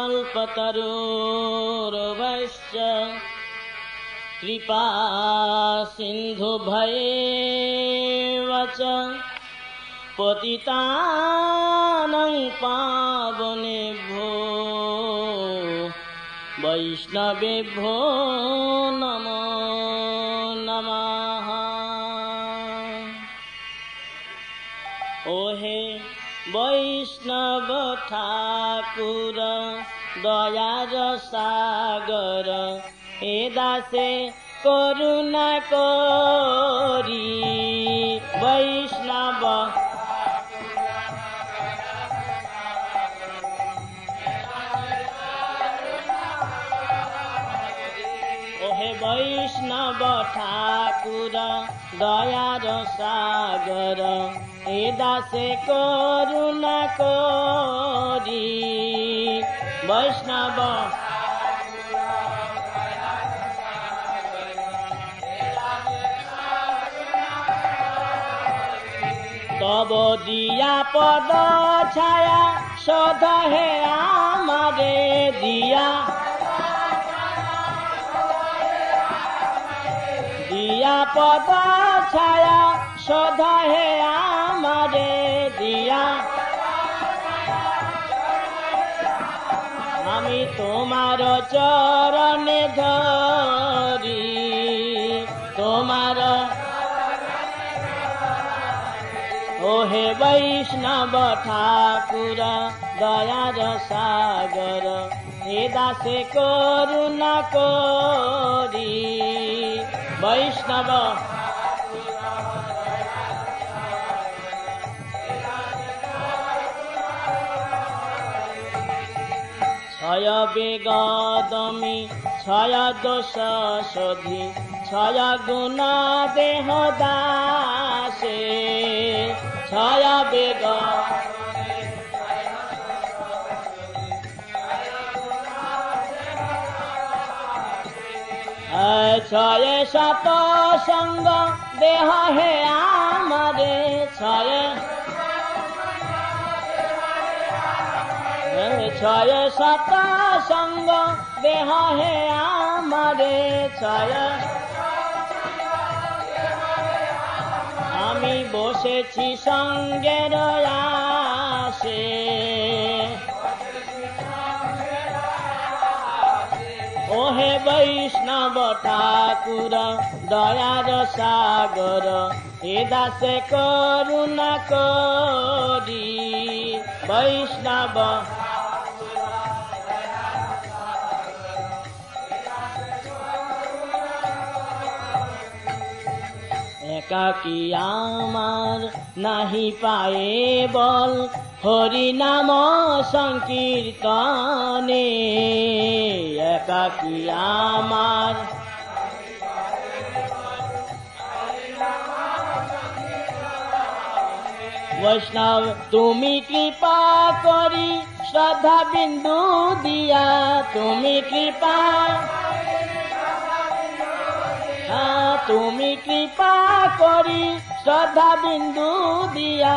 कल्पतरुर्भश्च कृपा सिन्धुभ्येव च पतितानां पावनेभ्यो वैष्णवेभ्यो नमो नमः। ओ हे वैष्णव ठाकुर दयार सागर, हे दासे करुणा करी वैष्णव वैष्णव ठाकुर दयार सागर, हे दासे करुणा करी वैष्णव तब दिया पद छाया सदा है आमारे दिया पद छाया सदा है आमारे दिया। आमी तोमार चरणे धरी तोमार ओ हे वैष्णव ठाकुर दयार सागर, हे दासे करुणा करी वैष्णव क्षय बेगदमी क्षय दोष शोधि क्षय गुण देह दासे क्षय बेग क्षय सत संग देह है आमारे क्षय सत संग देह है आमारे क्षय आमी बसेছি সঙ্গের আশে ओ हे वैष्णव ठाकुर दयार सागर, हे दासे करुणा करी वैष्णव एकाकी आमार नाहि पाए बल हरि नाम संकीर्तने एकाकी आमार वैष्णव तुमी कृपा करी श्रद्धा बिंदु दिया तुमी कृपा तुमी कृपा करी श्रद्धा बिंदु दिया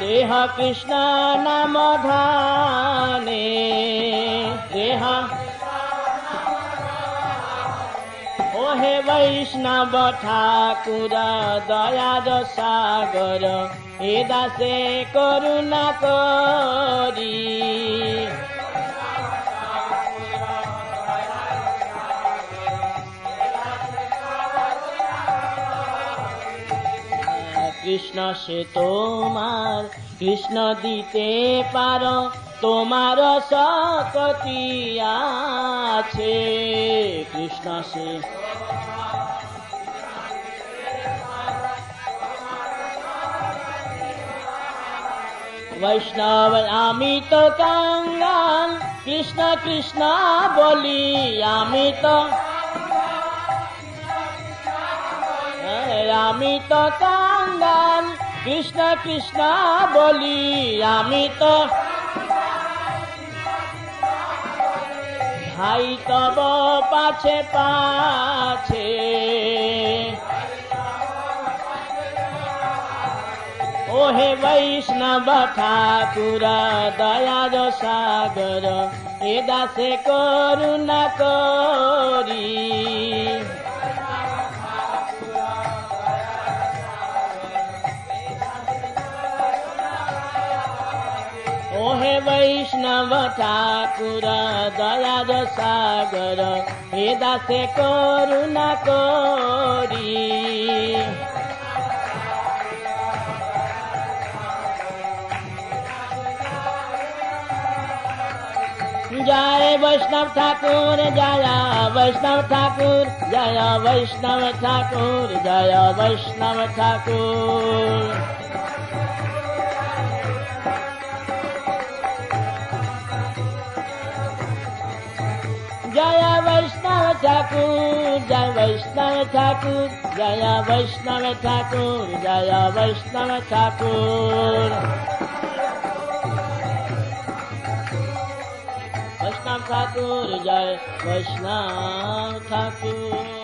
देह कृष्ण नाम ध्याने देह ओ हे वैष्णव ठाकुर दयार सागर, हे दासे करुणा करी कृष्ण से तोमार कृष्ण दीते पारो तोमार शक्ति आछे कृष्ण से वैष्णव आमी तो कंगाल कृष्ण कृष्ण बोली आमी तो कंगाल कृष्ण कृष्ण बोली आमी तो भाई तब पाछे पाछे ओ ओहे वैष्णव ठाकुर दयार सागर ए दासे करुणा करी ओहे वैष्णव ठाकुर दयार सागर हे दासे करुणा करी जय वैष्णव ठाकुर जय वैष्णव ठाकुर जय वैष्णव ठाकुर जय वैष्णव ठाकुर जय वैष्णव ठाकुर जय वैष्णव ठाकुर जय वैष्णव ठाकुर जय वैष्णव ठाकुर वैष्णव ठाकुर जय वैष्णव ठाकुर।